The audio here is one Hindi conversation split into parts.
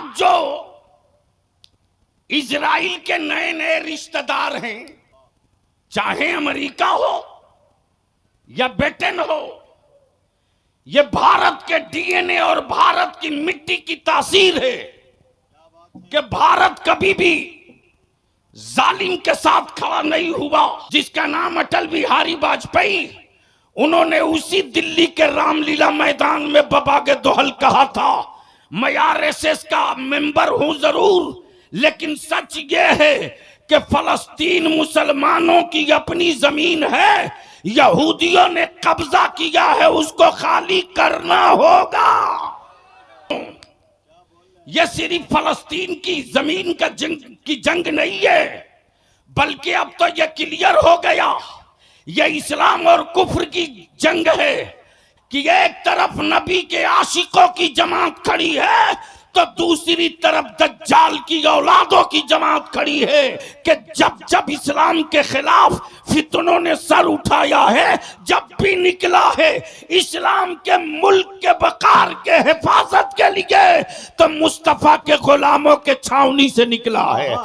आज जो इजराइल के नए नए रिश्तेदार हैं, चाहे अमेरिका हो या ब्रिटेन हो, ये भारत के डीएनए और भारत की मिट्टी की तासीर है कि भारत कभी भी जालिम के साथ खड़ा नहीं हुआ। जिसका नाम अटल बिहारी वाजपेयी, उन्होंने उसी दिल्ली के रामलीला मैदान में बाबा के दोहल कहा था, मैं आरएसएस का मेंबर हूं जरूर, लेकिन सच ये है कि फलस्तीन मुसलमानों की अपनी जमीन है, यहूदियों ने कब्जा किया है, उसको खाली करना होगा। यह सिर्फ फलस्तीन की जमीन का जंग नहीं है, बल्कि अब तो यह क्लियर हो गया, यह इस्लाम और कुफ्र की जंग है कि एक तरफ नबी के आशिकों की जमात खड़ी है तो दूसरी तरफ दज्जाल की औलादों की जमात खड़ी है कि जब जब इस्लाम के खिलाफ फितनों ने सर उठाया है, जब भी निकला है इस्लाम के मुल्क के वकार के हिफाजत के लिए, तो मुस्तफा के गुलामों के छावनी से निकला है।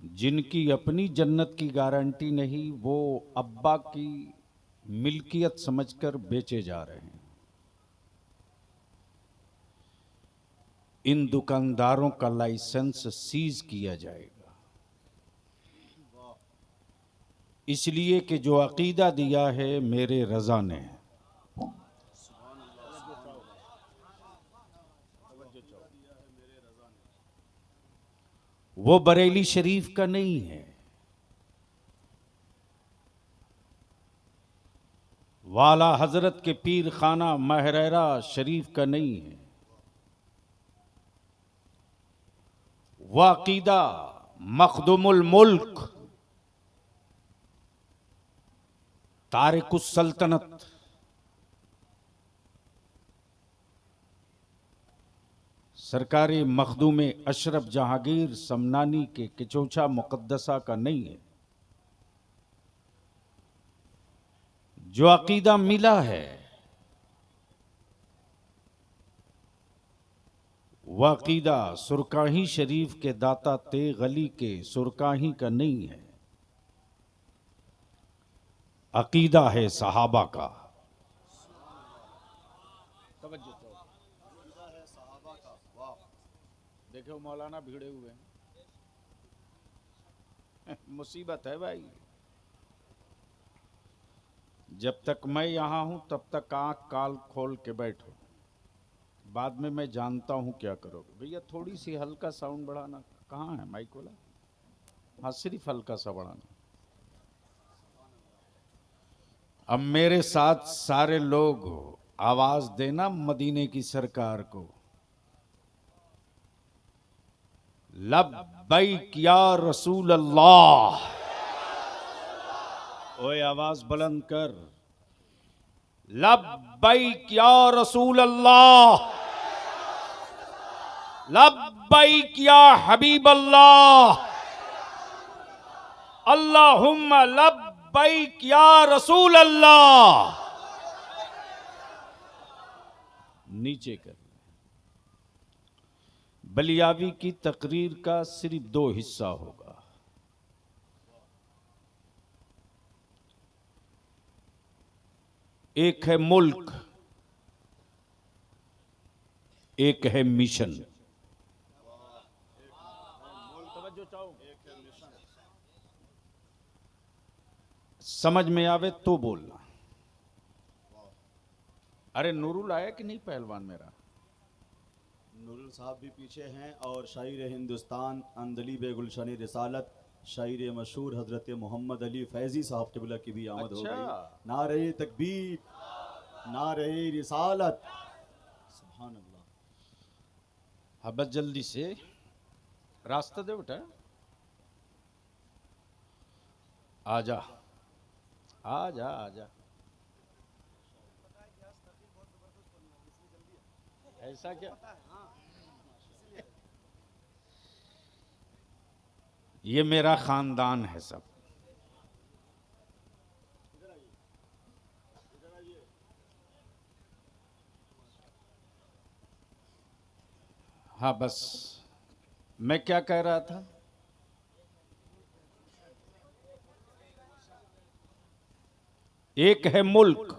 जिनकी अपनी जन्नत की गारंटी नहीं, वो अब्बा की मिल्कियत समझकर बेचे जा रहे हैं। इन दुकानदारों का लाइसेंस सीज किया जाएगा, इसलिए कि जो अकीदा दिया है मेरे रजा ने, वो बरेली शरीफ का नहीं है, वाला हजरत के पीर खाना महरेरा शरीफ का नहीं है। वह अकीदा मखदुमुल मुल्क तारिकुस सल्तनत सरकारी मखदूम अशरफ जहांगीर समनानी के किचौछा मुकद्दसा का नहीं है। जो अकीदा मिला है वह अकीदा सुरकाही शरीफ के दाता ते गली के सुरकाही का नहीं है, अकीदा है सहाबा का। देखो मौलाना भिड़े हुए हैं मुसीबत है भाई। जब तक मैं यहां हूं तब तक आंख काल खोल के बैठो, बाद में मैं जानता हूं क्या करोगे। भैया थोड़ी सी हल्का साउंड बढ़ाना, कहाँ है माइक वाला? हाँ सिर्फ हल्का सा बढ़ाना। अब मेरे साथ सारे लोग आवाज देना मदीने की सरकार को, लब्बैक या रसूल अल्लाह। ओए आवाज बुलंद कर, लब्बैक या रसूल अल्लाह, लब्बैक या हबीब अल्लाह, अल्लाहुम्मा लब्बैक या रसूल अल्लाह। नीचे कर। बलियावी की तकरीर का सिर्फ 2 हिस्सा होगा। एक है मुल्क, एक है मिशन। समझ में आवे तो बोलना। अरे नूरुल आया कि नहीं पहलवान मेरा? नूरुल साहब भी पीछे हैं और शायर हिंदुस्तान अंदली बेगुलशानी रिसालत शायर मशहूर हजरत मोहम्मद अली फैजी साहब क़िबला की भी आमद हो गई। नारे तकबीर, नारे रिसालत, सुभान अल्लाह। हाँ बस जल्दी से रास्ता दे बेटा, आजा आजा आजा। ऐसा क्या? ये मेरा खानदान है सब। हाँ बस मैं क्या कह रहा था? एक है मुल्क,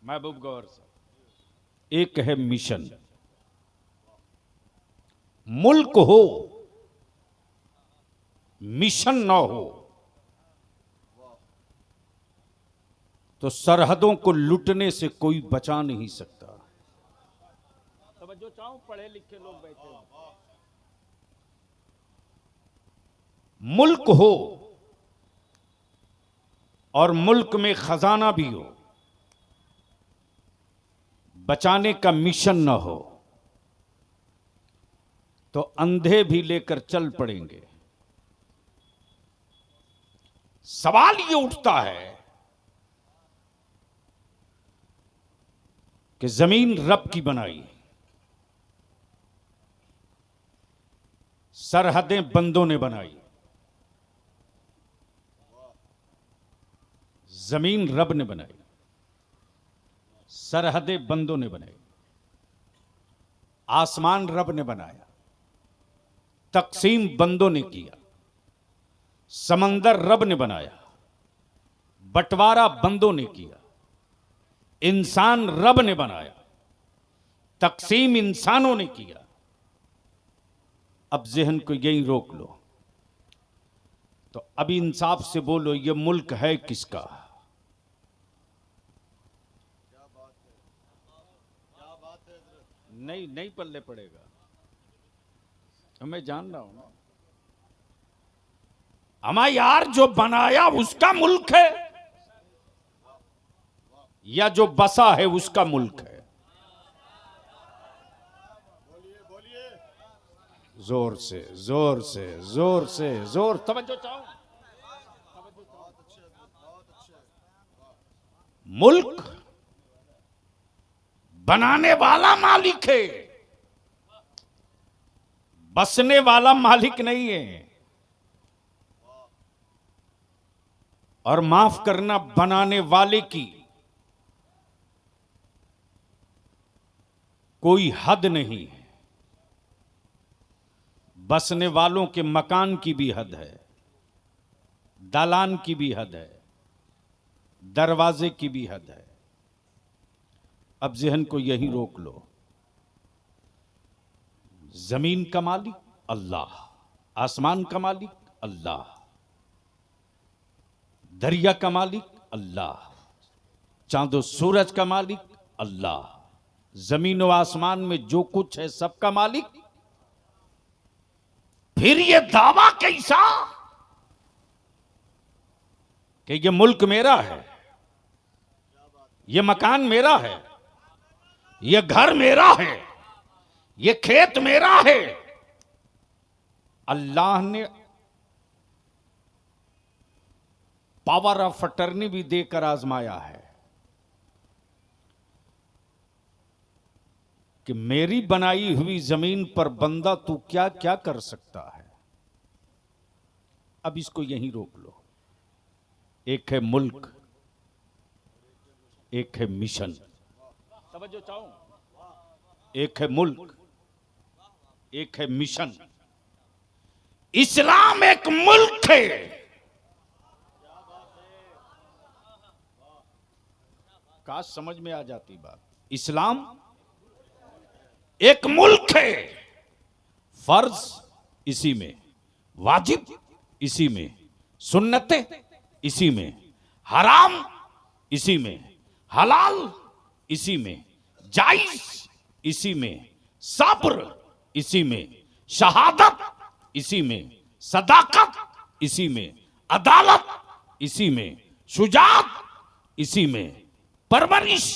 महबूब गौर साहब, एक है मिशन। मुल्क हो, मिशन न हो तो सरहदों को लूटने से कोई बचा नहीं सकता। तो जो चाहूं पढ़े लिखे लोग बैठे हैं। मुल्क हो और मुल्क में खजाना भी हो, बचाने का मिशन न हो तो अंधे भी लेकर चल पड़ेंगे। सवाल ये उठता है कि जमीन रब की बनाई, सरहदें बंदों ने बनाई। जमीन रब ने बनाई, सरहदें बंदों ने बनाई। आसमान रब ने बनाया, तकसीम बंदों ने किया। समंदर रब ने बनाया, बंटवारा बंदों ने किया। इंसान रब ने बनाया, तकसीम इंसानों ने किया। अब जहन को यही रोक लो। तो अब इंसाफ से बोलो, ये मुल्क है किसका? नहीं नहीं पल्ले पड़ेगा। मैं जान रहा हूं ना। हमारा यार जो बनाया उसका मुल्क है या जो बसा है उसका मुल्क है? जोर से जोर से जोर से जोर, तवज्जो चाहो। मुल्क बनाने वाला मालिक है, बसने वाला मालिक नहीं है। और माफ करना, बनाने वाले की कोई हद नहीं है। बसने वालों के मकान की भी हद है, दालान की भी हद है, दरवाजे की भी हद है। अब जहन को यही रोक लो। जमीन का मालिक अल्लाह, आसमान का मालिक अल्लाह, दरिया का मालिक अल्लाह, चांदो सूरज का मालिक अल्लाह, जमीन व आसमान में जो कुछ है सबका मालिक। फिर ये दावा कैसा कि ये मुल्क मेरा है, ये मकान मेरा है, ये घर मेरा है, ये खेत मेरा है। अल्लाह ने पावर ऑफ अटर्नी भी देकर आजमाया है कि मेरी बनाई हुई जमीन पर बंदा तू क्या क्या कर सकता है। अब इसको यहीं रोक लो। एक है मुल्क, एक है मिशन। तवज्जो चाहूं। एक है मुल्क, एक है मिशन। इस्लाम एक मुल्क है, काश समझ में आ जाती बात। इस्लाम एक मुल्क है, फर्ज इसी में, वाजिब इसी में, सुन्नतें इसी में, हराम इसी में, हलाल इसी में, जायज इसी में, सब्र इसी में, शहादत इसी में, सदाकत इसी में, अदालत इसी में, शुजात इसी में, परवरिश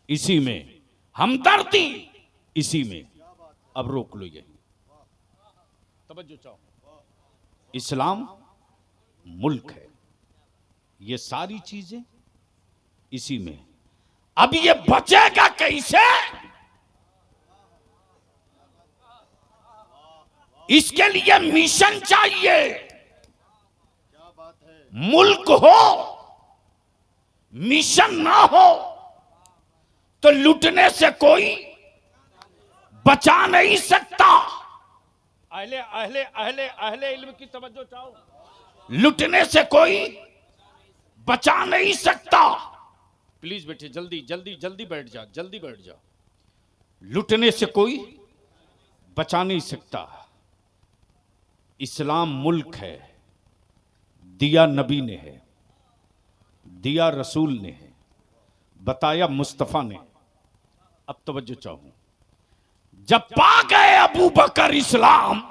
इसी में, हमदर्दी इसी में। अब रोक लो ये। तवज्जो चाहो। इस्लाम मुल्क है, ये सारी चीजें इसी में। अब ये बचेगा कैसे? इसके लिए मिशन चाहिए। मुल्क हो, मिशन ना हो तो लूटने से कोई बचा नहीं सकता। अहले अहले अहले अहले इल्म की तवज्जो चाहो। लूटने से कोई बचा नहीं सकता। प्लीज बेटे जल्दी जल्दी जल्दी बैठ जा, जल्दी बैठ जा। लूटने से कोई बचा नहीं सकता। इस्लाम मुल्क है, दिया नबी ने है, दिया रसूल ने है, बताया मुस्तफा ने। अब तवज्जो चाहूं, जब पा गए अबू बकर इस्लाम,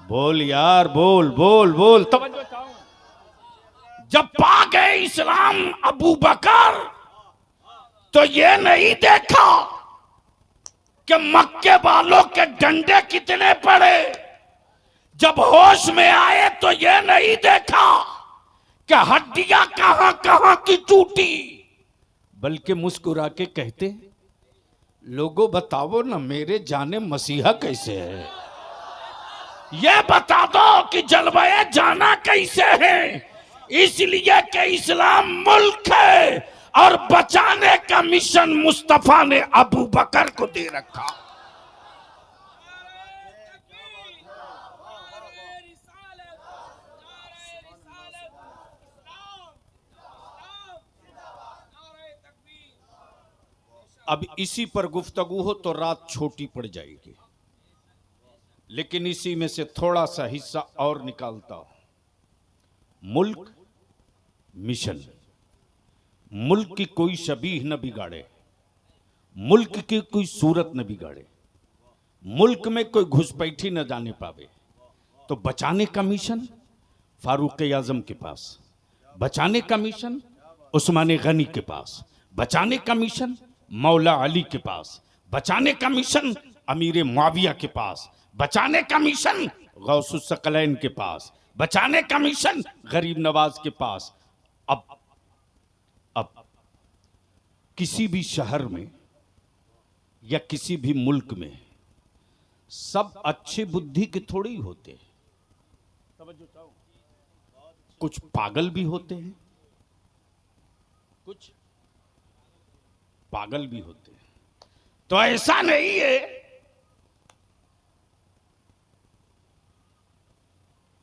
बोल यार, बोल बोल बोल, तवज्जो चाहूं। जब पा गए इस्लाम अबू बकर, तो ये नहीं देखा कि मक्के वालों के डंडे कितने पड़े। जब होश में आए तो ये नहीं देखा कि हड्डियां कहां कहां की टूटी, बल्कि मुस्कुरा के कहते, लोगों बताओ ना मेरे जाने मसीहा कैसे है। ये बता दो कि जलवाए जाना कैसे है। इसलिए कि इस्लाम मुल्क है और बचाने का मिशन मुस्तफा ने अबू बकर को दे रखा। अब इसी पर गुफ्तगू हो तो रात छोटी पड़ जाएगी, लेकिन इसी में से थोड़ा सा हिस्सा और निकालता हूं। मुल्क मिशन, मुल्क की कोई शबीह न बिगाड़े, मुल्क की कोई सूरत न बिगाड़े, मुल्क में कोई घुसपैठी न जाने पावे, तो बचाने का मिशन फारूक आजम के पास, बचाने का मिशन उस्मान गनी के पास, बचाने का मिशन मौला अली के पास, बचाने का मिशन अमीर मुआविया के पास, बचाने का मिशन गौसुस सकलैन के पास, बचाने का मिशन गरीब नवाज के पास। अब किसी भी शहर में या किसी भी मुल्क में सब अच्छे बुद्धि के थोड़े ही होते हैं। कुछ पागल भी होते हैं, कुछ पागल भी होते हैं। तो ऐसा नहीं है,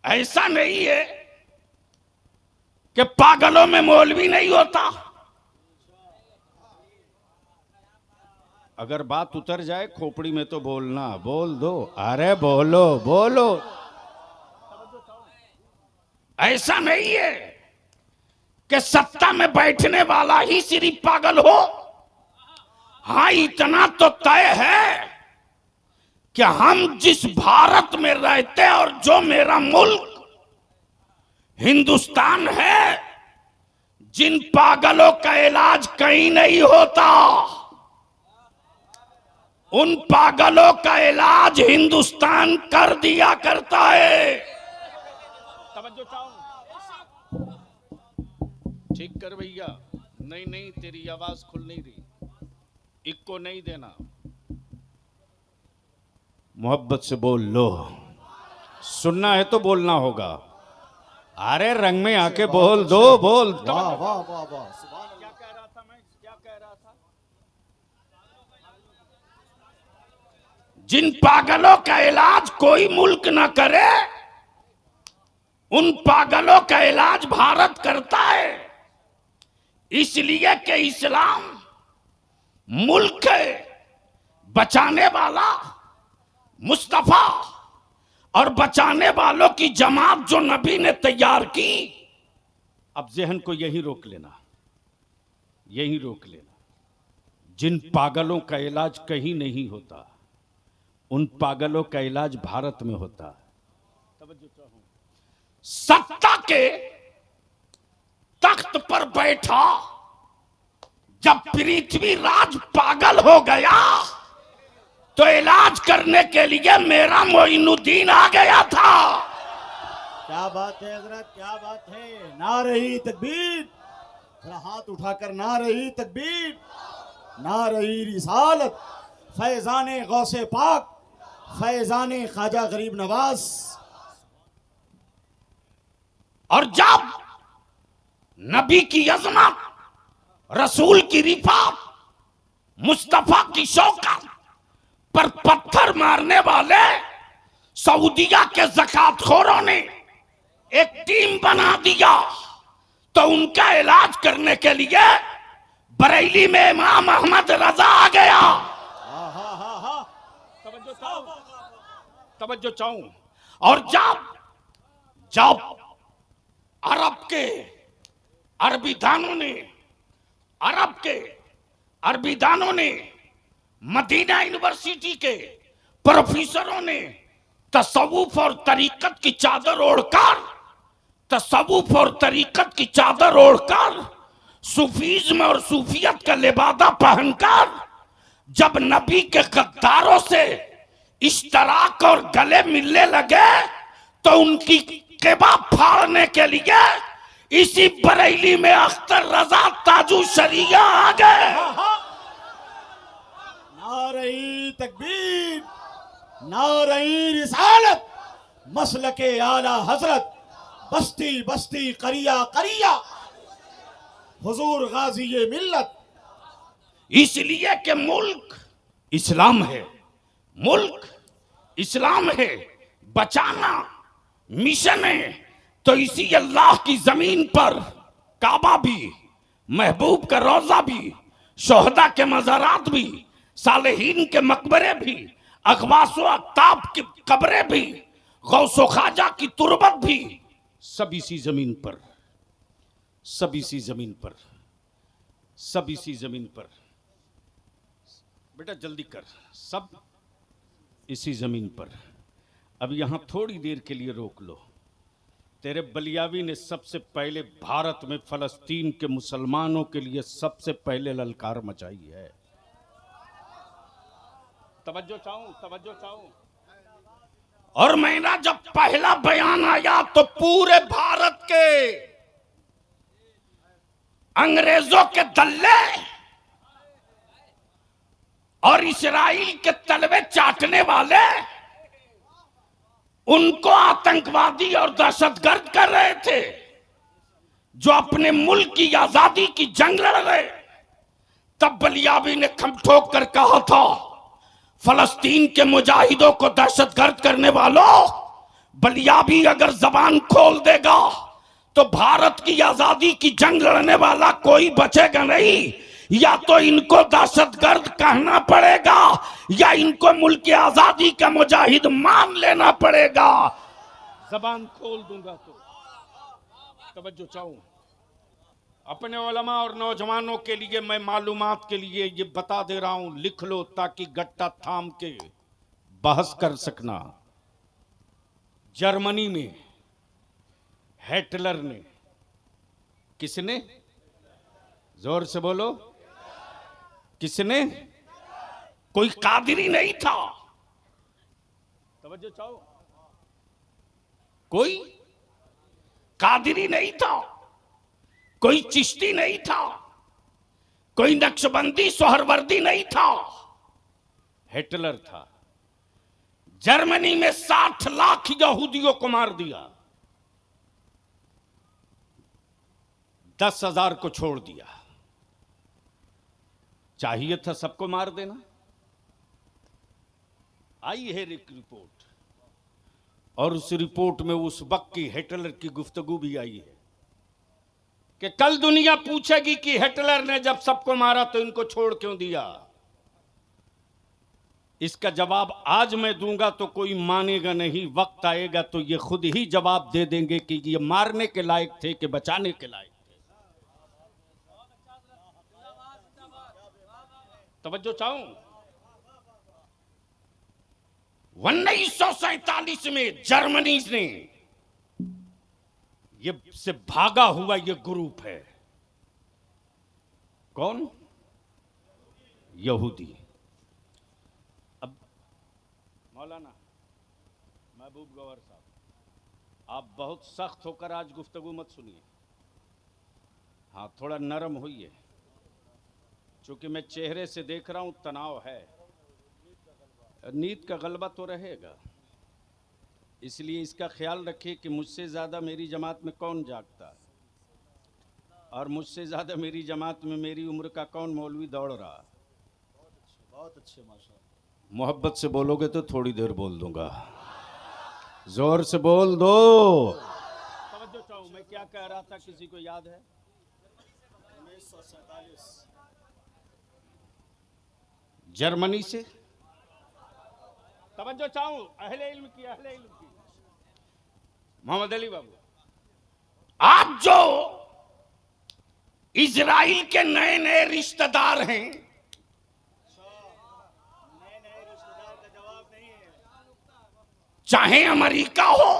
ऐसा नहीं है कि पागलों में मौलवी नहीं होता। अगर बात उतर जाए खोपड़ी में तो बोलना, बोल दो, अरे बोलो बोलो। ऐसा नहीं है कि सत्ता में बैठने वाला ही सिर्फ पागल हो। हाँ, इतना तो तय है कि हम जिस भारत में रहते हैं और जो मेरा मुल्क हिंदुस्तान है, जिन पागलों का इलाज कहीं नहीं होता, उन पागलों का इलाज हिंदुस्तान कर दिया करता है। तवज्जो चाहो, ठीक कर भैया। नहीं नहीं, तेरी आवाज खुल नहीं रही, इक्को नहीं देना। मोहब्बत से बोल लो, सुनना है तो बोलना होगा। अरे रंग में आके बोल दो, बोल। वाह वाह वाह वाह, क्या कह रहा था मैं, क्या कह रहा था? जिन पागलों का इलाज कोई मुल्क न करे, उन पागलों का इलाज भारत करता है। इसलिए कि इस्लाम मुल्क है, बचाने वाला मुस्तफा और बचाने वालों की जमात जो नबी ने तैयार की। अब जहन को यही रोक लेना, यही रोक लेना। जिन पागलों का इलाज कहीं नहीं होता, उन पागलों का इलाज भारत में होता है। सत्ता के तख्त पर बैठा जब पृथ्वीराज पागल हो गया, तो इलाज करने के लिए मेरा मोइनुद्दीन आ गया था। क्या बात है हजरत, क्या बात है। नारे तकबीर, थोड़ा हाथ उठाकर नारे तकबीर, नारे रिसालत, फैजाने गौसे पाक, फैजाने ख्वाजा गरीब नवाज। और जब नबी की अजमत, रसूल की रिफात, मुस्तफा की शौकत पर पत्थर मारने वाले सऊदिया के ज़कातखोरों ने एक टीम बना दिया। तो उनका इलाज करने के लिए बरेली में इमाम अहमद रजा आ गया। तवज्जो चाहूं। और जब जब अरबी दानों ने मदीना यूनिवर्सिटी के प्रोफेसरों ने तसव्वुफ और तरीकत की चादर ओढ़कर सूफीज्म और सूफियत का लिबादा पहनकर जब नबी के गद्दारों से इश्तराक और गले मिलने लगे तो उनकी क़िबा फाड़ने के लिए इसी बरेली में अख्तर रजा ताजू शरिया आ गए। नारे तकबीर, नारे रिसालत, मसलके आला हजरत, बस्ती बस्ती करिया करिया, हुजूर गाजी ये मिल्लत। इसलिए कि मुल्क इस्लाम है, बचाना मिशन है। तो इसी अल्लाह की जमीन पर काबा भी, महबूब का रोजा भी, शोहदा के मज़ारात भी, सालेहीन के मकबरे भी, अखवासो अक्ताब की कब्रें भी, गौसो ख्वाजा की तुरबत भी, सब इसी जमीन पर। बेटा जल्दी कर, सब इसी जमीन पर। अब यहां थोड़ी देर के लिए रोक लो। तेरे बलियावी ने सबसे पहले भारत में फलस्तीन के मुसलमानों के लिए सबसे पहले ललकार मचाई है। तवज्जो चाहूं। और मेरा जब पहला बयान आया तो पूरे भारत के अंग्रेजों के दल्ले और इस्राइल के तलवे चाटने वाले उनको आतंकवादी और दहशतगर्द कर रहे थे जो अपने मुल्क की आजादी की जंग लड़ रहे। तब बलियावी ने खम ठोक कर कहा था, फलस्तीन के मुजाहिदों को दहशतगर्द करने वालों, बलियावी अगर जबान खोल देगा तो भारत की आजादी की जंग लड़ने वाला कोई बचेगा नहीं। या तो इनको दहशतगर्द कहना पड़ेगा या इनको मुल्क की आजादी का मुजाहिद मान लेना पड़ेगा। जबान खोल दूंगा तो। तवज्जो चाहूं। अपने उलमा और नौजवानों के लिए मैं मालूमात के लिए ये बता दे रहा हूं, लिख लो ताकि गट्टा थाम के बहस कर सकना। जर्मनी में हिटलर ने, किसने? जोर से बोलो, किसने? कोई कादिरी नहीं था। तवज्जो चाहो। कोई कादिरी नहीं था, कोई चिश्ती नहीं था, कोई नक्शबंदी सोहरवर्दी नहीं था। हिटलर था। जर्मनी में 60 लाख यहूदियों को मार दिया, 10,000 को छोड़ दिया। चाहिए था सबको मार देना। आई है एक रिपोर्ट, और उस रिपोर्ट में उस वक्त की हिटलर की गुफ्तगू भी आई है कि कल दुनिया पूछेगी कि हिटलर ने जब सबको मारा तो इनको छोड़ क्यों दिया। इसका जवाब आज मैं दूंगा तो कोई मानेगा नहीं, वक्त आएगा तो ये खुद ही जवाब दे देंगे कि ये मारने के लायक थे कि बचाने के लायक थे। तवज्जो चाहूं। 1947 में जर्मनी ने ये से भागा हुआ ये ग्रुप है। कौन? यहूदी। अब मौलाना महबूब गौहर साहब, आप बहुत सख्त होकर आज गुफ्तगू मत सुनिए। हाँ, थोड़ा नरम होइए, क्योंकि मैं चेहरे से देख रहा हूं तनाव है। नींद का गलबा तो रहेगा, इसलिए इसका ख्याल रखिए कि मुझसे ज़्यादा मेरी जमात में कौन जागता है। और मुझसे ज्यादा मेरी जमात में मेरी उम्र का कौन मौलवी दौड़ रहा। बहुत अच्छे माशाल्लाह। मोहब्बत से बोलोगे तो थोड़ी देर बोल दूंगा, जोर से बोल दो। समझो चाहूं मैं क्या कह रहा था, किसी को याद है? 1947 जर्मनी से तवज्जो चाहूं, अहले इल्म की मोहम्मद अली बाबू। आज जो इजराइल के नए नए रिश्तेदार हैं, नए नए रिश्तेदार का जवाब नहीं है। चाहे अमेरिका हो,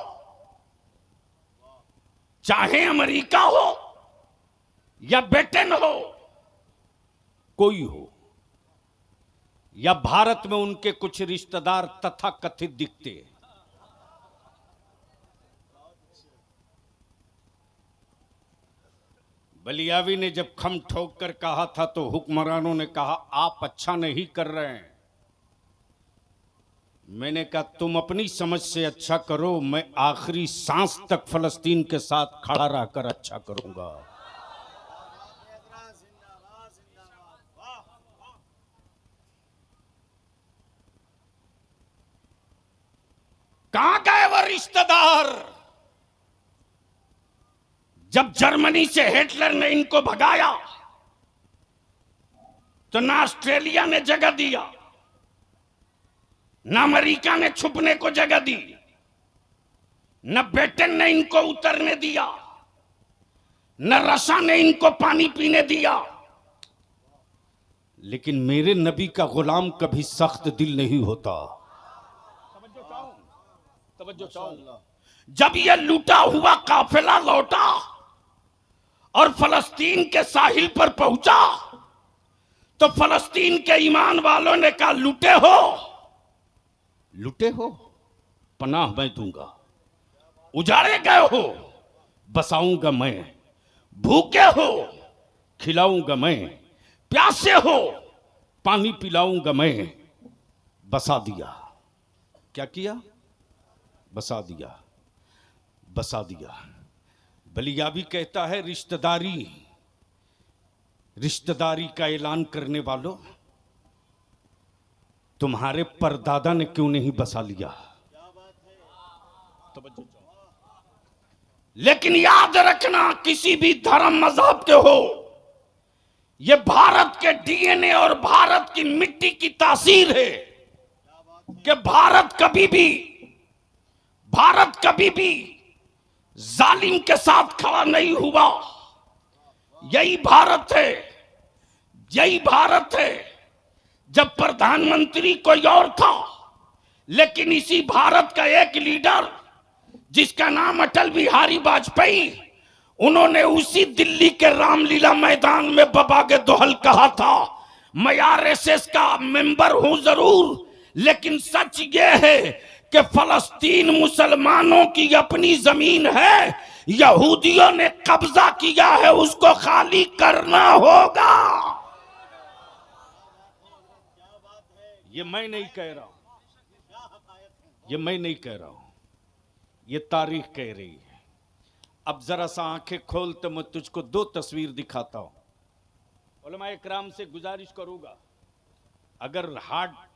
चाहे अमेरिका हो या ब्रिटेन हो, कोई हो, या भारत में उनके कुछ रिश्तेदार तथा कथित दिखते हैं। बलियावी ने जब खम ठोक कर कहा था तो हुक्मरानों ने कहा आप अच्छा नहीं कर रहे हैं। मैंने कहा तुम अपनी समझ से अच्छा करो, मैं आखिरी सांस तक फलस्तीन के साथ खड़ा रहकर अच्छा करूंगा। कहां गए वो रिश्तेदार? जब जर्मनी से हिटलर ने इनको भगाया तो ना ऑस्ट्रेलिया ने जगह दिया, ना अमेरिका ने छुपने को जगह दी, न ब्रिटेन ने इनको उतरने दिया, न रशिया ने इनको पानी पीने दिया। लेकिन मेरे नबी का गुलाम कभी सख्त दिल नहीं होता। जब यह लूटा हुआ काफिला लौटा और फलस्तीन के साहिल पर पहुंचा तो फलस्तीन के ईमान वालों ने कहा लूटे हो, लुटे हो पनाह मैं दूंगा, उजाड़े गए हो बसाऊंगा मैं, भूखे हो खिलाऊंगा मैं, प्यासे हो पानी पिलाऊंगा मैं। बसा दिया। क्या किया? बसा दिया, बसा दिया। बलियावी कहता है रिश्तेदारी, रिश्तेदारी का ऐलान करने वालों, तुम्हारे परदादा ने क्यों नहीं बसा लिया? लेकिन याद रखना, किसी भी धर्म मजहब के हो, यह भारत के डीएनए और भारत की मिट्टी की तासीर है कि भारत कभी भी जालिम के साथ खड़ा नहीं हुआ। यही भारत है, यही भारत है। जब प्रधानमंत्री कोई और था, लेकिन इसी भारत का एक लीडर जिसका नाम अटल बिहारी वाजपेयी, उन्होंने उसी दिल्ली के रामलीला मैदान में बबागे दोहल कहा था, मैं आरएसएस का मेंबर हूं जरूर, लेकिन सच ये है कि फलस्तीन मुसलमानों की अपनी जमीन है, यहूदियों ने कब्जा किया है, उसको खाली करना होगा। ये मैं नहीं कह रहा हूं, ये मैं नहीं कह रहा हूं, ये तारीख कह रही है। अब जरा सा आंखें खोल तो मैं तुझको दो तस्वीर दिखाता हूं। उलमा इकराम से गुजारिश करूंगा, अगर हार्ट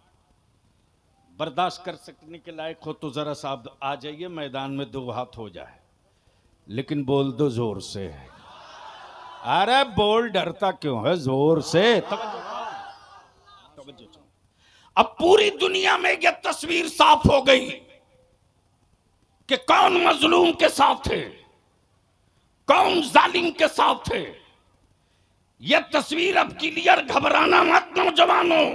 बर्दाश्त कर सकने के लायक हो तो जरा सा आ जाइए मैदान में, दो हाथ हो जाए, लेकिन बोल दो जोर से। अरे बोल, डरता क्यों है? जोर से। अब पूरी दुनिया में यह तस्वीर साफ हो गई कि कौन मजलूम के साथ है, कौन जालिम के साथ है। यह तस्वीर अब क्लियर, घबराना मत नौजवानों।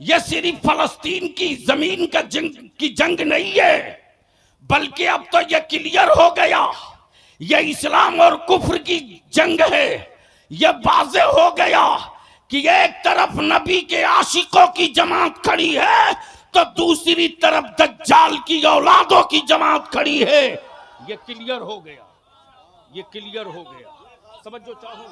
यह सिर्फ फलस्तीन की जमीन का जंग नहीं है, बल्कि अब तो यह क्लियर हो गया, यह इस्लाम और कुफ्र की जंग है। यह वाज़े हो गया कि एक तरफ नबी के आशिकों की जमात खड़ी है तो दूसरी तरफ दज्जाल की औलादों की जमात खड़ी है। ये क्लियर हो गया, ये क्लियर हो गया, समझो चाहूं।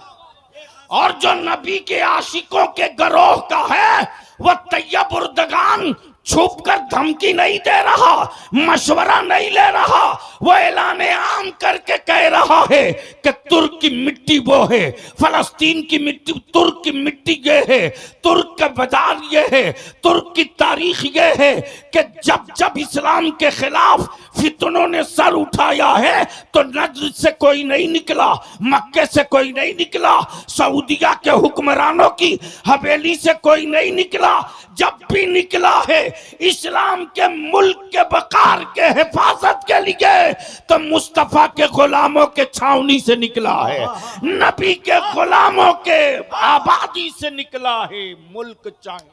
और जो नबी के आशिकों के गरोह का है, वह तैयब उर्दगान छुप कर धमकी नहीं दे रहा, मशवरा नहीं ले रहा, वो ऐलान आम करके कह रहा है कि तुर्क की मिट्टी वो है, फलस्तीन की मिट्टी, तुर्क की मिट्टी ये है, तुर्क का बाजार ये है, तुर्क की तारीख ये है कि जब जब इस्लाम के खिलाफ फितनों ने सर उठाया है तो नजर से कोई नहीं निकला, मक्के से कोई नहीं निकला, सऊदिया के हुक्मरानों की हवेली से कोई नहीं निकला। जब भी निकला है इस्लाम के मुल्क के वकार के हिफाजत के लिए तो मुस्तफा के गुलामों के छावनी से निकला है, नबी के गुलामों के आबादी से निकला है। मुल्क चाहे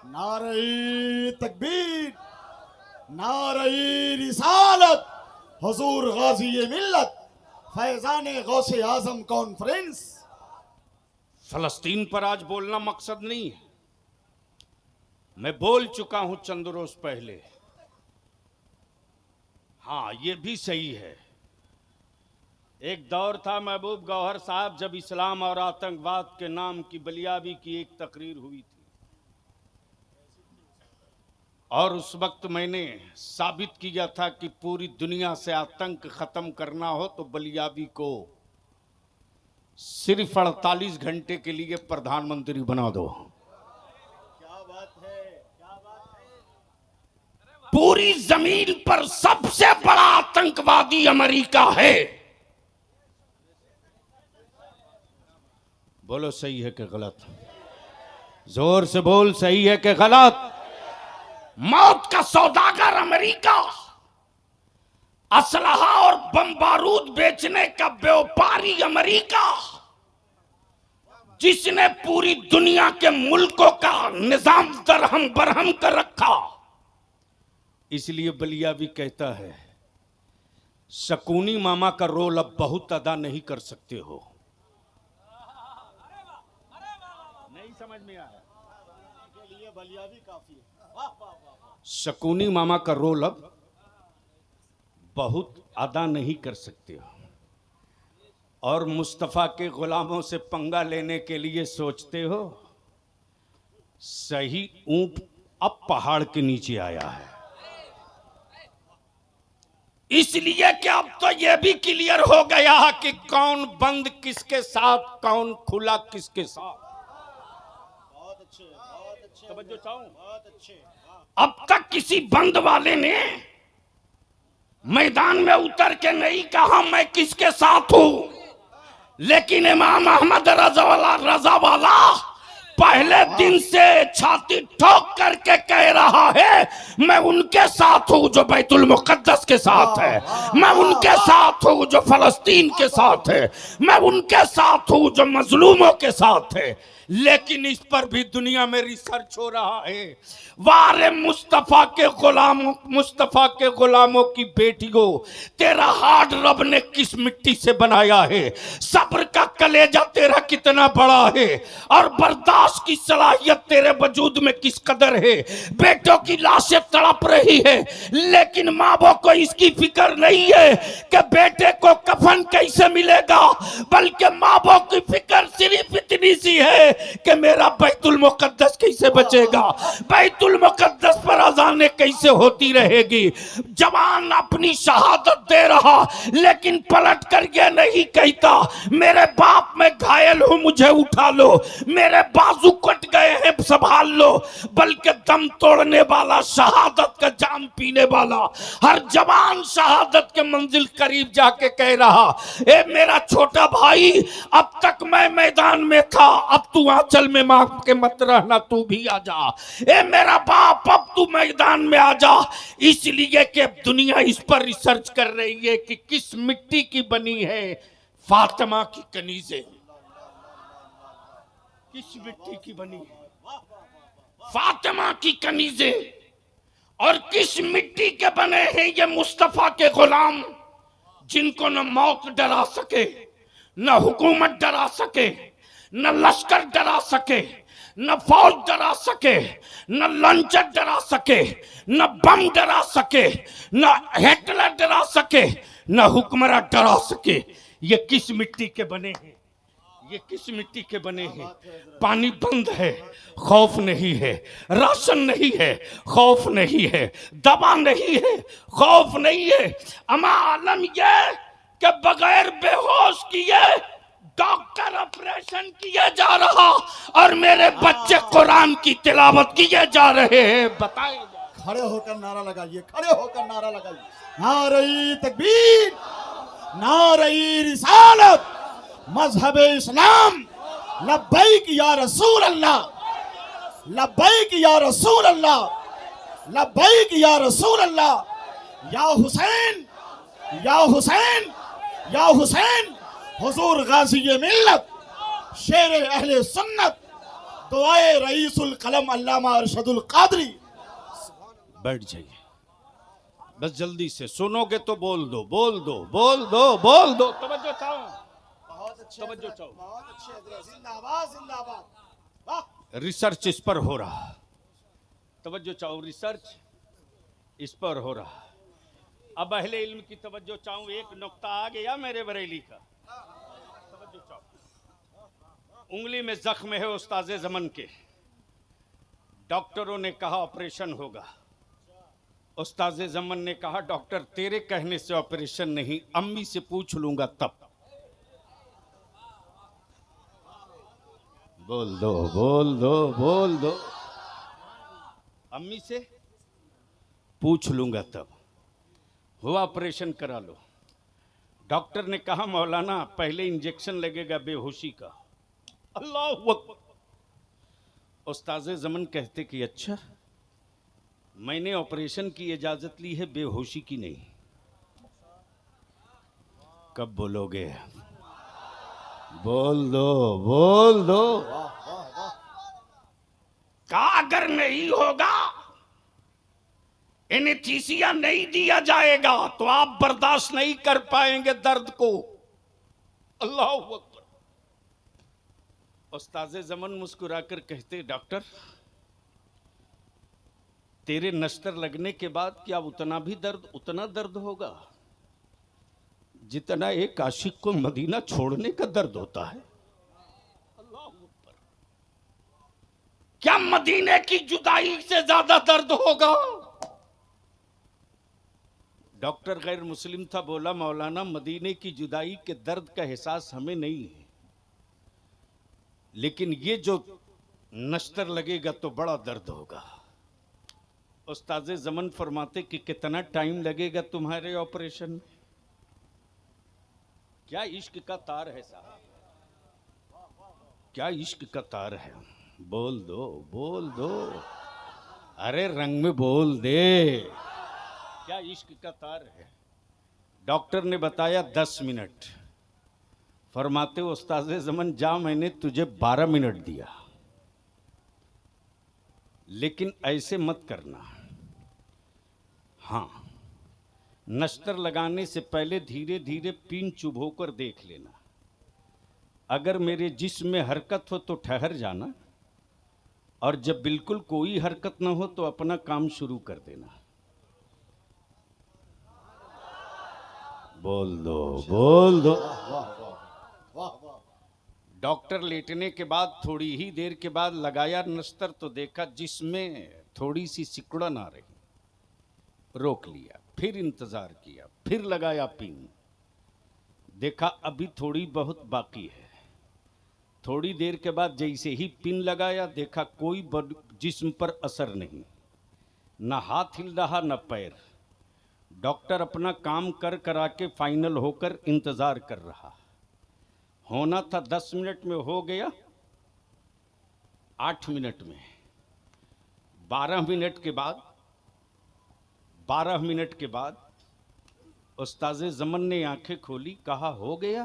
नारे तकबीर, नारे रिसालत, हुजूर गाजी मिल्लत, फैजान गौसे आजम कॉन्फ्रेंस। फलस्तीन पर आज बोलना मकसद नहीं है, मैं बोल चुका हूं चंद रोज पहले। हाँ, ये भी सही है, एक दौर था महबूब गौहर साहब जब इस्लाम और आतंकवाद के नाम की बलियाबी की एक तकरीर हुई थी और उस वक्त मैंने साबित किया था कि पूरी दुनिया से आतंक खत्म करना हो तो बलियाबी को सिर्फ 48 घंटे के लिए प्रधानमंत्री बना दो। क्या बात है, क्या बात है। पूरी जमीन पर सबसे बड़ा आतंकवादी अमेरिका है। बोलो सही है कि गलत? जोर से बोल, सही है कि गलत? मौत का सौदागर अमेरिका, असलहा और बम बारूद बेचने का व्यापारी अमेरिका, जिसने पूरी दुनिया के मुल्कों का निजाम दरहम बरहम कर रखा। इसलिए बलिया भी कहता है शकूनी मामा का रोल अब बहुत अदा नहीं कर सकते हो। नहीं समझ में आया? के लिए बलिया भी काफी है। शकूनी मामा का रोल अब बहुत अदा नहीं कर सकते हो और मुस्तफा के गुलामों से पंगा लेने के लिए सोचते हो। सही ऊंट अब पहाड़ के नीचे आया है, इसलिए कि अब तो यह भी क्लियर हो गया कि कौन बंद किसके साथ, कौन खुला किसके साथ। बहुत अच्छे, बहुत अच्छे, तवज्जो चाहूं? बहुत अच्छे। अब तक किसी बंद वाले ने मैदान में उतर के नहीं कहा मैं किसके साथ हूं, लेकिन इमाम अहमद रजा वाला पहले दिन से छाती ठोक करके कह रहा है मैं उनके साथ हूं जो बैतुल मुकद्दस के साथ है, मैं उनके साथ हूं जो फलस्तीन के साथ है, मैं उनके साथ हूं जो मजलूमों के साथ है। लेकिन इस पर भी दुनिया में रिसर्च हो रहा है। वारे मुस्तफा के गुलामों की बेटियों, तेरा हार्ट रब ने किस मिट्टी से बनाया है, सब्र का कलेजा तेरा कितना बड़ा है और बर्दाश्त की सलाहियत तेरे वजूद में किस कदर है। बेटों की लाशें तड़प रही है लेकिन माँ बाप को इसकी फिक्र नहीं है कि बेटे को कफन कैसे मिलेगा, बल्कि माँ बाप की फिक्र सिर्फ इतनी सी है कि मेरा बैतुल मुकद्दस कैसे बचेगा, बैतुल मुकद्दस पर अजानें कैसे होती रहेगी। जवान अपनी शहादत दे रहा लेकिन पलट कर ये नहीं कहता मेरे बाप मैं घायल हूं मुझे उठा लो, मेरे बाजू कट गए हैं संभाल लो, बल्कि दम तोड़ने वाला, शहादत का जाम पीने वाला हर जवान शहादत के मंजिल करीब जाके कह रहा ए मेरा छोटा भाई अब तक मैं मैदान में था, अब तू आंचल में मां के मत रहना, तू भी आ जा। ए मेरा बाप अब तू मैदान में आ जा। इसलिए कि दुनिया इस पर रिसर्च कर रही है कि किस मिट्टी की बनी है फातिमा की कनीज़ें, किस मिट्टी की बनी है फातिमा की कनीज़ें, और किस मिट्टी के बने हैं ये मुस्तफा के गुलाम, जिनको न मौत डरा सके, न हुकूमत डरा सके, न लश्कर डरा सके, न फौज डरा सके, न लंचर डरा सके, न बम डरा सके, न हिटलर डरा सके, न हुक्मरान डरा सके। ये किस मिट्टी के बने हैं? ये किस मिट्टी के बने हैं? पानी बंद है, खौफ नहीं है। राशन नहीं है, खौफ नहीं है। दवा नहीं है, खौफ नहीं है। अमा आलम ये कि बगैर बेहोश किए डॉक्टर ऑपरेशन किए जा रहा और मेरे बच्चे कुरान की तिलावत किए जा रहे हैं। बताए खड़े होकर नारा लगाइए, खड़े होकर नारा लगाइए। नारे तकबीर, नारे रिसालत, मजहब इस्लाम, लब्बैक या रसूल अल्लाह, लब्बैक या रसूल अल्लाह, लब्बैक या रसूल अल्लाह। या हुसैन, या हुसैन, या हुसैन, हुजूर गाजी मिल्लत, शेर अहले सुन्नत, दुआए रईसुल कलम अल्लामा अरशदुल कादरी। बैठ जाइए, बस जल्दी से। सुनोगे तो बोल दो, बोल दो, बोल दो, बोल दो। तवज्जो चाहो, बहुत अच्छे, तवज्जो चाहो। बहुत अच्छे हजरत। जिंदाबाद, जिंदाबाद। वाह। रिसर्च इस पर हो रहा, तवज्जो चाहो। रिसर्च इस पर हो रहा। अब अहले इल्म की तवज्जो चाहूं। एक नुक्ता आ गया मेरे बरेली का, तवज्जो चाहो। उंगली में जख्म है उस्ताज़े ज़मन के। डॉक्टरों ने कहा ऑपरेशन होगा। उस्ताज़े ज़मन ने कहा डॉक्टर तेरे कहने से ऑपरेशन नहीं, अम्मी से पूछ लूंगा तब। बोल दो, बोल दो, बोल दो। अम्मी से पूछ लूंगा तब। हुआ ऑपरेशन करा लो। डॉक्टर ने कहा मौलाना पहले इंजेक्शन लगेगा बेहोशी का। अल्लाह अकबर। उस्ताज़े ज़मन कहते कि अच्छा, मैंने ऑपरेशन की इजाजत ली है, बेहोशी की नहीं। कब बोलोगे? बोल दो, बोल दो। का अगर नहीं होगा, एनेस्थीसिया नहीं दिया जाएगा तो आप बर्दाश्त नहीं कर पाएंगे दर्द को। अल्लाह अकबर। उस्ताज़े ज़मन मुस्कुराकर कहते डॉक्टर तेरे नश्तर लगने के बाद क्या उतना दर्द होगा जितना एक आशिक को मदीना छोड़ने का दर्द होता है? अल्लाह अकबर। क्या मदीने की जुदाई से ज्यादा दर्द होगा? डॉक्टर गैर मुस्लिम था, बोला मौलाना मदीने की जुदाई के दर्द का एहसास हमें नहीं है, लेकिन ये जो नश्तर लगेगा तो बड़ा दर्द होगा। उस्ताज़े ज़मन फरमाते कि कितना टाइम लगेगा तुम्हारे ऑपरेशन में? क्या इश्क का तार है साहब, क्या इश्क का तार है। बोल दो, बोल दो। अरे रंग में बोल दे, क्या इश्क का तार है। डॉक्टर ने बताया 10 मिनट। फरमाते उस्ताज़े ज़मन जा, मैंने तुझे 12 मिनट दिया, लेकिन ऐसे मत करना। हाँ, नश्तर लगाने से पहले धीरे धीरे पिन चुभोकर देख लेना। अगर मेरे जिस्म में हरकत हो तो ठहर जाना, और जब बिल्कुल कोई हरकत ना हो तो अपना काम शुरू कर देना। बोल दो, बोल दो। डॉक्टर लेटने के बाद थोड़ी ही देर के बाद लगाया नश्तर तो देखा जिसमें थोड़ी सी सिकुड़न आ रही। रोक लिया, फिर इंतजार किया, फिर लगाया पिन। देखा अभी थोड़ी बहुत बाकी है। थोड़ी देर के बाद जैसे ही पिन लगाया देखा कोई जिस्म पर असर नहीं, ना हाथ हिल रहा ना पैर। डॉक्टर अपना काम कर करा के फाइनल होकर इंतजार कर रहा। होना था 10 मिनट में, हो गया 8 मिनट में। 12 मिनट के बाद उस्ताज़े ज़मन ने आंखें खोली, कहा हो गया।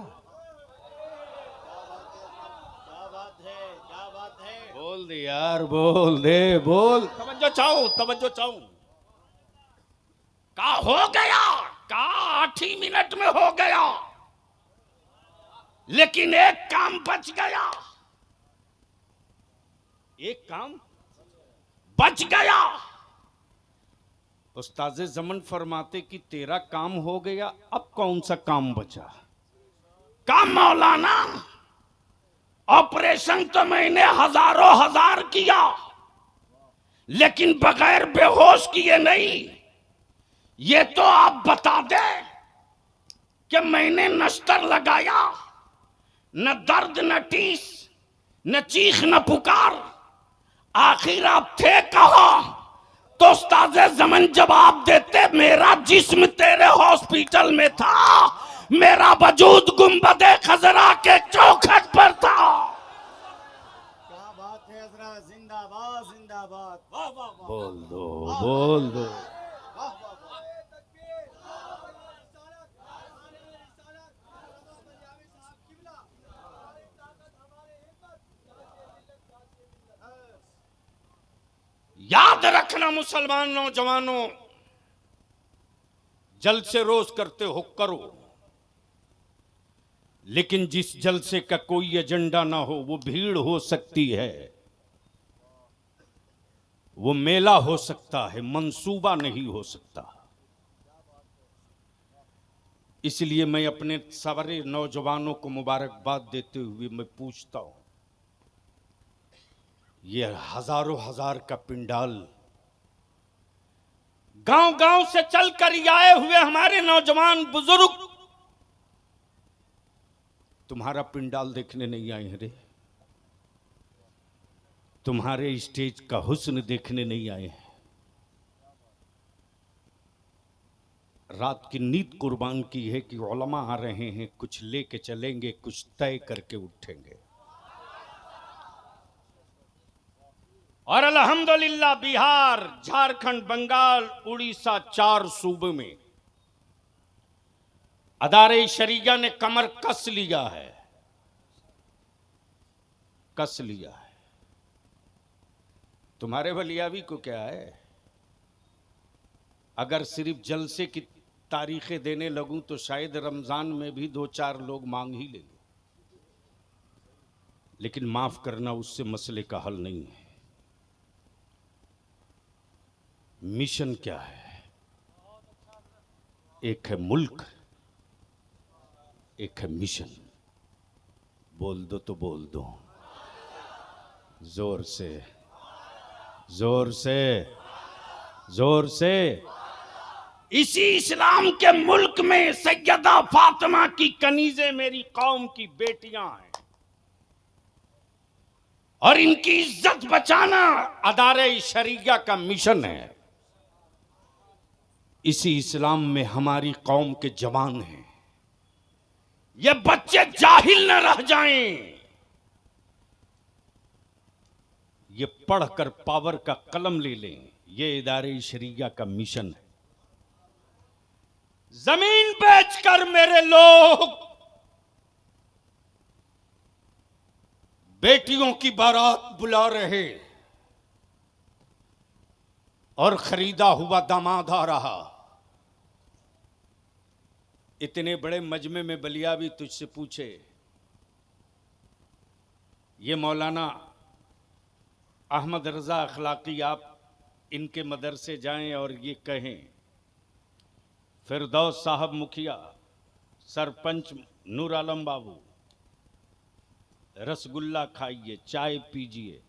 क्या बात है, क्या बात है। बोल दे यार, बोल दे, बोल। तवज्जो चाहो, तवज्जो चाहो। का हो गया, का 8 ही मिनट में हो गया, लेकिन एक काम बच गया। एक काम बच गया। उस्ताज़े ज़मन फरमाते कि तेरा काम हो गया, अब कौन सा काम बचा? काम मौलाना ऑपरेशन तो मैंने हजारों हजार किया, लेकिन बगैर बेहोश किए नहीं। ये तो आप बता दें कि मैंने नश्तर लगाया, न दर्द न टीस, न चीख न पुकार, आखिर आप थे कहां? तो उस्ताद ज़मान जवाब देते, मेरा जिस्म तेरे हॉस्पिटल में था, मेरा वजूद गुंबदे खजरा के चौखट पर था। क्या बात है हजरत, जिंदाबाद जिंदाबाद, वाह वाह वाह, बोल दो, बोल दो। वाह वाह वाह। याद रखना मुसलमान नौजवानों, जलसे रोज करते हो करो, लेकिन जिस जलसे का कोई एजेंडा ना हो वो भीड़ हो सकती है, वो मेला हो सकता है, मंसूबा नहीं हो सकता। इसलिए मैं अपने सारे नौजवानों को मुबारकबाद देते हुए मैं पूछता हूं, ये हजारों हजार का पिंडाल, गांव गांव से चलकर आए हुए हमारे नौजवान बुजुर्ग तुम्हारा पिंडाल देखने नहीं आए हैं रे, तुम्हारे स्टेज का हुस्न देखने नहीं आए हैं। रात की नींद कुर्बान की है कि उलमा आ रहे हैं, कुछ लेके चलेंगे, कुछ तय करके उठेंगे। और अल्हम्दुलिल्लाह बिहार, झारखंड, बंगाल, उड़ीसा, 4 सूबे में अदारे शरिया ने कमर कस लिया है, कस लिया है। तुम्हारे वलियावी को क्या है? अगर सिर्फ जलसे की तारीखें देने लगूं तो शायद रमजान में भी 2-4 लोग मांग ही लेंगे, लेकिन माफ करना उससे मसले का हल नहीं है। मिशन क्या है? एक है मुल्क, एक है मिशन। बोल दो तो बोल दो, जोर से, जोर से, जोर से। इसी इस्लाम के मुल्क में सैयदा फातिमा की कनीज़ें मेरी कौम की बेटियां हैं, और इनकी इज्जत बचाना अदारे शरिया का मिशन है। इसी इस्लाम में हमारी कौम के जवान हैं, ये बच्चे जाहिल न रह जाएं, ये पढ़कर पावर का कलम ले लें। ये इदारे शरिया का मिशन है। जमीन बेचकर मेरे लोग बेटियों की बारात बुला रहे, और खरीदा हुआ दामाद आ रहा। इतने बड़े मजमे में बलियावी तुझसे पूछे, ये मौलाना अहमद रजा अखलाकी, आप इनके मदरसे जाएं और ये कहें, फिरदौस साहब मुखिया, सरपंच नूर आलम बाबू, रसगुल्ला खाइए, चाय पीजिए,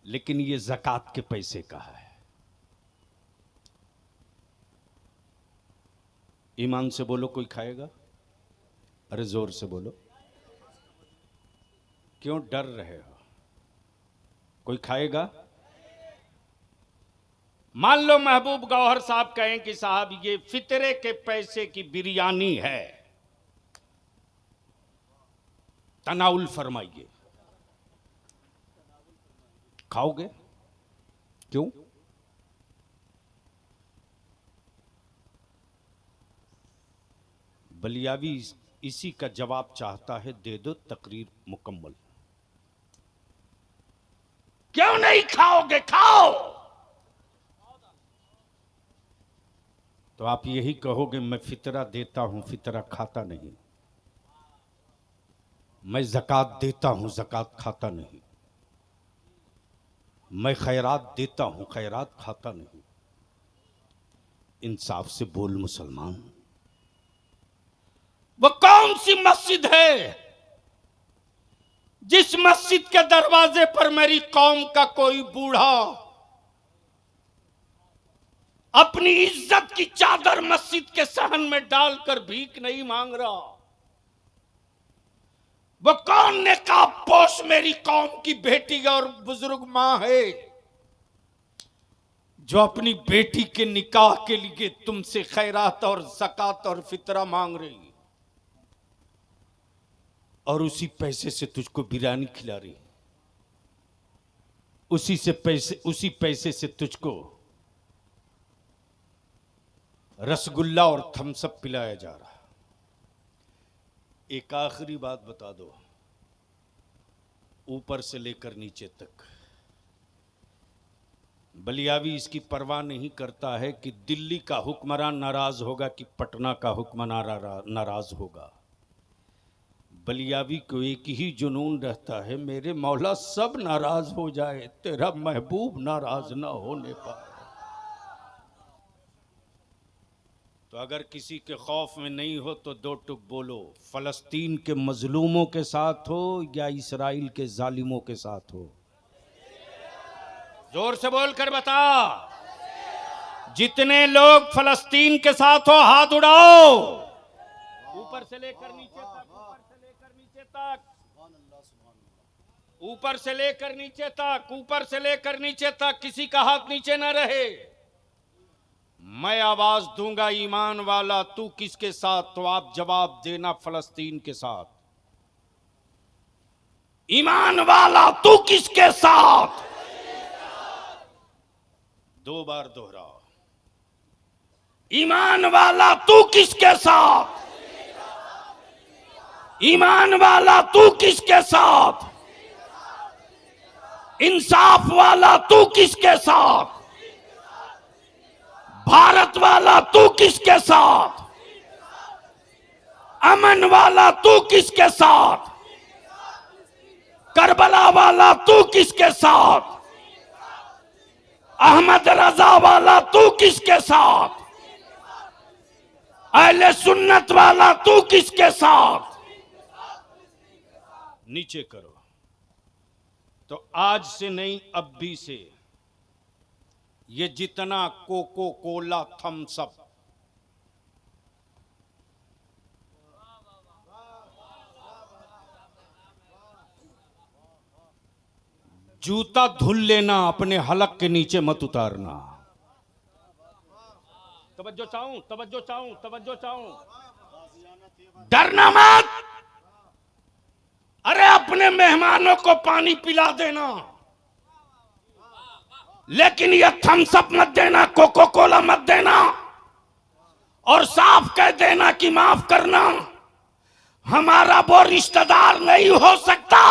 लेकिन ये ज़कात के पैसे का है। ईमान से बोलो, कोई खाएगा? अरे जोर से बोलो, क्यों डर रहे हो? कोई खाएगा? मान लो महबूब गौहर साहब कहें कि साहब ये फितरे के पैसे की बिरयानी है, तनाउल फरमाइए, खाओगे? क्यों? बलियावी इसी का जवाब चाहता है, दे दो तकरीर मुकम्मल। क्यों नहीं खाओगे? खाओ। तो आप यही कहोगे, मैं फितरा देता हूं, फितरा खाता नहीं। मैं ज़कात देता हूं, ज़कात खाता नहीं। मैं खैरात देता हूं, खैरात खाता नहीं। इंसाफ से बोल मुसलमान, वो कौन सी मस्जिद है जिस मस्जिद के दरवाजे पर मेरी कौम का कोई बूढ़ा अपनी इज्जत की चादर मस्जिद के सहन में डालकर भीख नहीं मांग रहा, वो कौन नेकाब पोश मेरी कौम की बेटी और बुजुर्ग मां है जो अपनी बेटी के निकाह के लिए तुमसे खैरात और ज़कात और फितरा मांग रही है और उसी पैसे से तुझको बिरयानी खिला रही, उसी पैसे से तुझको रसगुल्ला और थम्सअप पिलाया जा रहा। एक आखिरी बात बता दो, ऊपर से लेकर नीचे तक बलियावी इसकी परवाह नहीं करता है कि दिल्ली का हुक्मरान नाराज होगा कि पटना का हुक्मरान नाराज होगा। बलियावी को एक ही जुनून रहता है, मेरे मौला सब नाराज हो जाए, तेरा महबूब नाराज ना होने पाए। तो अगर किसी के खौफ में नहीं हो तो दो टुक बोलो, फलस्तीन के मजलूमों के साथ हो या इसराइल के जालिमों के साथ हो? जोर से बोल कर बता। जितने लोग फलस्तीन के साथ हो हाथ उड़ाओ, ऊपर से लेकर नीचे तक, ऊपर से लेकर नीचे तक, ऊपर से लेकर नीचे तक, ऊपर से लेकर नीचे तक, किसी का हाथ नीचे न रहे। मैं आवाज दूंगा ईमान वाला तू किसके साथ, तो आप जवाब देना फलस्तीन के साथ। ईमान वाला तू किसके साथ? दो बार दोहराओ, ईमान वाला तू किसके साथ? ईमान वाला तू किसके साथ? इंसाफ वाला तू किसके साथ? भारत वाला तू किसके साथ? अमन वाला तू किसके साथ? करबला वाला तू किसके साथ? अहमद रजा वाला तू किसके साथ? अहले सुन्नत वाला तू किसके साथ? नीचे करो। तो आज से नहीं, अब भी से ये जितना कोको कोला थम्स अप जूता धुल लेना, अपने हलक के नीचे मत उतारना। तवज्जो चाहूं, तवज्जो चाहूं, तवज्जो चाहूं, डरना मत। अरे अपने मेहमानों को पानी पिला देना, लेकिन यह थम्स अप मत देना, कोको कोला मत देना, और साफ कह देना कि माफ करना, हमारा वो रिश्तेदार नहीं हो सकता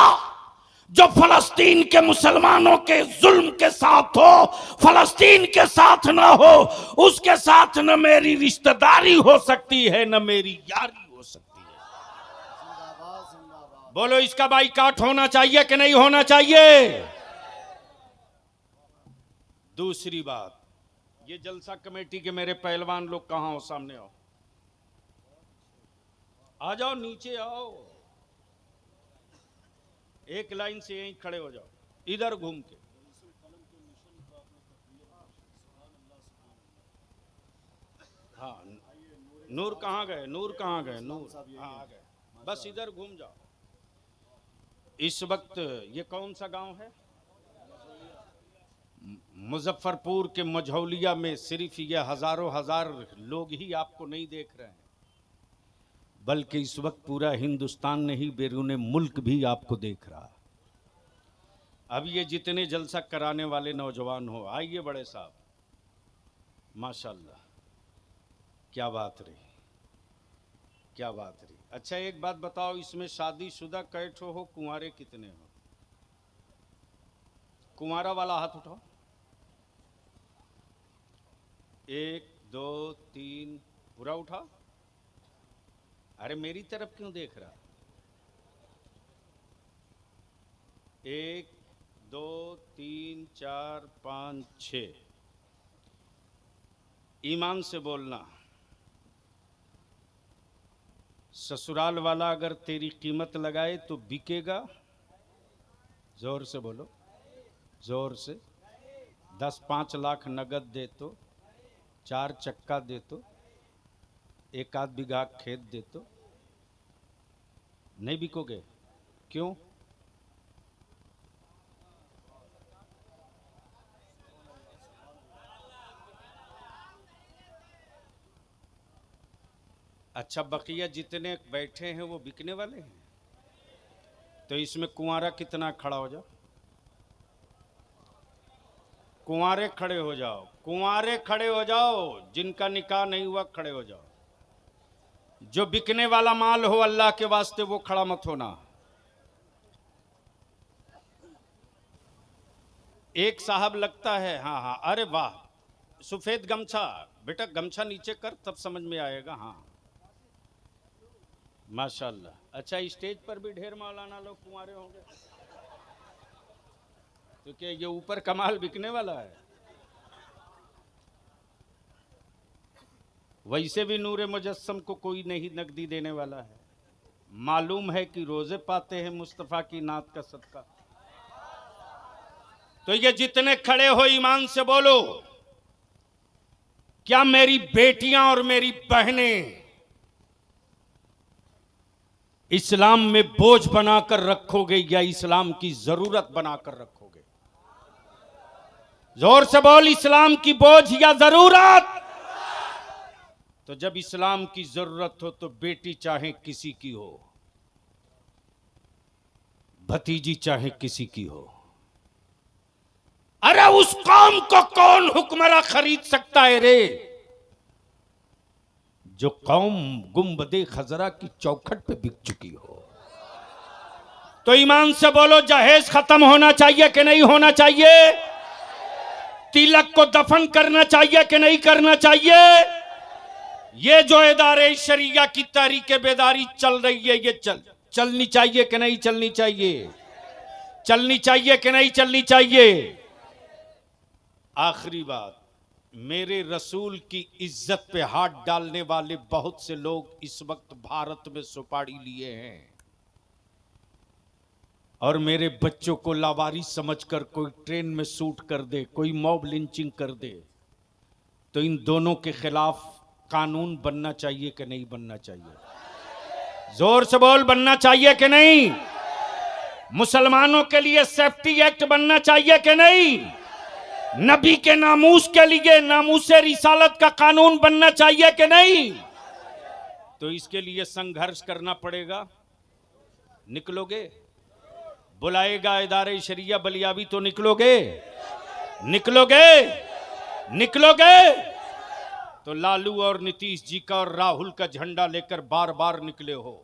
जो फलस्तीन के मुसलमानों के जुल्म के साथ हो, फलस्तीन के साथ ना हो, उसके साथ न मेरी रिश्तेदारी हो सकती है न मेरी यारी हो सकती है। बोलो, इसका बाइकाट होना चाहिए कि नहीं होना चाहिए? दूसरी बात, ये जलसा कमेटी के मेरे पहलवान लोग कहां हो? सामने आओ, आ जाओ, नीचे आओ, एक लाइन से यहीं खड़े हो जाओ, इधर घूम के। हाँ, नूर कहाँ गए? नूर कहाँ गए? नूर हाँ आ गए, बस इधर घूम जाओ। इस वक्त ये कौन सा गांव है? मुजफ्फरपुर के मझौलिया में सिर्फ ये हजारों हजार लोग ही आपको नहीं देख रहे हैं, बल्कि इस वक्त पूरा हिंदुस्तान नहीं, बैरून मुल्क भी आपको देख रहा। अब ये जितने जलसा कराने वाले नौजवान हो, आइए बड़े साहब, माशाल्लाह, क्या बात रही, क्या बात रही। अच्छा एक बात बताओ, इसमें शादीशुदा कैठो हो, कुंवारे कितने हो? कुंवारा वाला हाथ उठाओ। 1 2 3, पूरा उठाओ। अरे मेरी तरफ क्यों देख रहा? 1 2 3 4 5 6। ईमान से बोलना, ससुराल वाला अगर तेरी कीमत लगाए तो बिकेगा जोर से बोलो, जोर से। 10-5 लाख नगद दे तो, 4 चक्का दे तो, 1 आध बीघा खेत दे तो नहीं बिकोगे? क्यों? अच्छा, बकिया जितने बैठे हैं वो बिकने वाले हैं? तो इसमें कुंवारा कितना खड़ा हो जाओ, कुंवारे खड़े हो जाओ, कुंवारे खड़े हो जाओ, जिनका निकाह नहीं हुआ खड़े हो जाओ। जो बिकने वाला माल हो अल्लाह के वास्ते वो खड़ा मत होना। एक साहब लगता है, हाँ हाँ, अरे वाह, सफेद गमछा, बेटा गमछा नीचे कर तब समझ में आएगा। हाँ माशाल्लाह। अच्छा, स्टेज पर भी ढेर मौलाना लोग कुंवारे होंगे, क्योंकि ये ऊपर कमाल बिकने वाला है। वैसे भी नूरे मुजस्सम को कोई नहीं नकदी देने वाला है। मालूम है कि रोजे पाते हैं मुस्तफ़ा की नात का सदका। तो ये जितने खड़े हो ईमान से बोलो, क्या मेरी बेटियां और मेरी बहनें इस्लाम में बोझ बनाकर रखोगे या इस्लाम की जरूरत बनाकर रखोगे? जोर से बोल, इस्लाम की बोझ या जरूरत? तो जब इस्लाम की जरूरत हो तो बेटी चाहे किसी की हो, भतीजी चाहे किसी की हो, अरे उस कौम को कौन हुक्मरान खरीद सकता है रे? जो कौम गुंबदे खजरा की चौखट पे बिक चुकी हो। तो ईमान से बोलो, जहेज खत्म होना चाहिए कि नहीं होना चाहिए? तिलक को दफन करना चाहिए कि नहीं करना चाहिए? ये जो इदारे शरिया की तहरीक बेदारी चल रही है, ये चलनी चाहिए कि नहीं चलनी चाहिए? चलनी चाहिए कि नहीं चलनी चाहिए? आखिरी बात, मेरे रसूल की इज्जत पे हाथ डालने वाले बहुत से लोग इस वक्त भारत में सुपारी लिए हैं, और मेरे बच्चों को लावारिस समझकर कोई ट्रेन में शूट कर दे, कोई मॉब लिंचिंग कर दे, तो इन दोनों के खिलाफ कानून बनना चाहिए कि नहीं बनना चाहिए? जोर से बोल, बनना चाहिए कि नहीं? मुसलमानों के लिए सेफ्टी एक्ट बनना चाहिए कि नहीं? नबी के नामूस के लिए नामूस रिसालत का कानून बनना चाहिए कि नहीं? तो इसके लिए संघर्ष करना पड़ेगा। निकलोगे? बुलाएगा इदारे शरिया बलियाबी तो निकलोगे? निकलोगे? निकलोगे? तो लालू और नीतीश जी का और राहुल का झंडा लेकर बार बार निकले हो,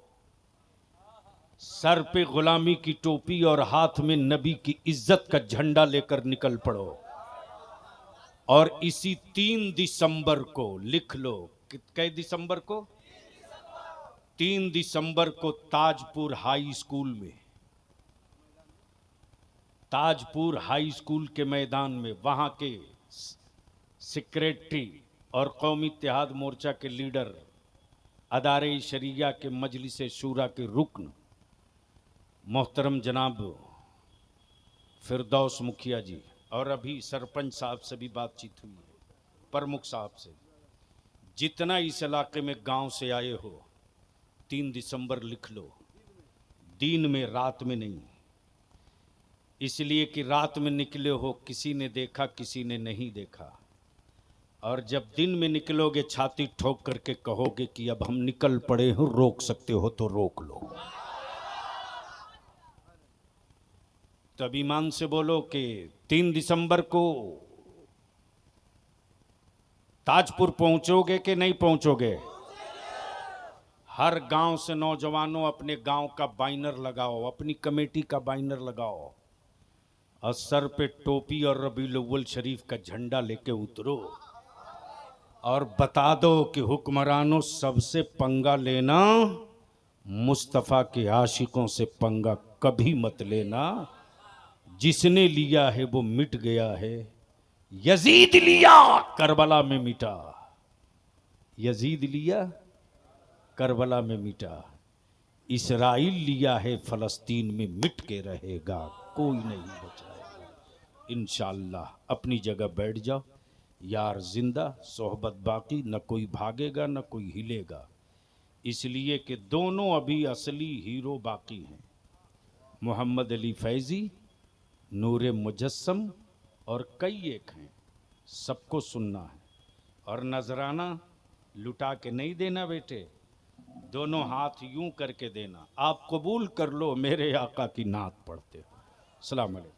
सर पे गुलामी की टोपी और हाथ में नबी की इज्जत का झंडा लेकर निकल पड़ो। और इसी 3 दिसंबर को लिख लो, कितने दिसंबर को? 3 दिसंबर को ताजपुर हाई स्कूल में, ताजपुर हाई स्कूल के मैदान में वहां के सेक्रेटरी और कौमी इत्तेहाद मोर्चा के लीडर, अदारे शरिया के मजलिस शूरा के रुकन मोहतरम जनाब फिरदौस मुखिया जी, और अभी सरपंच साहब से भी बातचीत हुई है, प्रमुख साहब से, जितना इस इलाके में गांव से आए हो 3 दिसंबर लिख लो, दिन में रात में नहीं, इसलिए कि रात में निकले हो किसी ने देखा किसी ने नहीं देखा, और जब दिन में निकलोगे छाती ठोक करके कहोगे कि अब हम निकल पड़े हो, रोक सकते हो तो रोक लो। तब ईमान से बोलो कि 3 दिसंबर को ताजपुर पहुंचोगे कि नहीं पहुंचोगे? हर गांव से नौजवानों अपने गांव का बैनर लगाओ, अपनी कमेटी का बैनर लगाओ, और सर पे टोपी और रबीउल अव्वल शरीफ का झंडा लेके उतरो और बता दो कि हुक्मरानों, सबसे पंगा लेना, मुस्तफ़ा के आशिकों से पंगा कभी मत लेना। जिसने लिया है वो मिट गया है, यजीद लिया करबला में मिटा, यजीद लिया करबला में मिटा। इसराइल लिया है फ़लस्तीन में मिट के रहेगा, कोई नहीं बचाएगा। इंशाअल्लाह अपनी जगह बैठ जाओ, यार जिंदा सोहबत बाकी, न कोई भागेगा न कोई हिलेगा, इसलिए कि दोनों अभी असली हीरो बाकी हैं, मोहम्मद अली फैज़ी, नूरे मुजस्सम और कई एक हैं, सबको सुनना है। और नजराना लुटा के नहीं देना बेटे, दोनों हाथ यूं करके देना। आप कबूल कर लो मेरे आका की नात पढ़ते हो। अस्सलाम वालेकुम।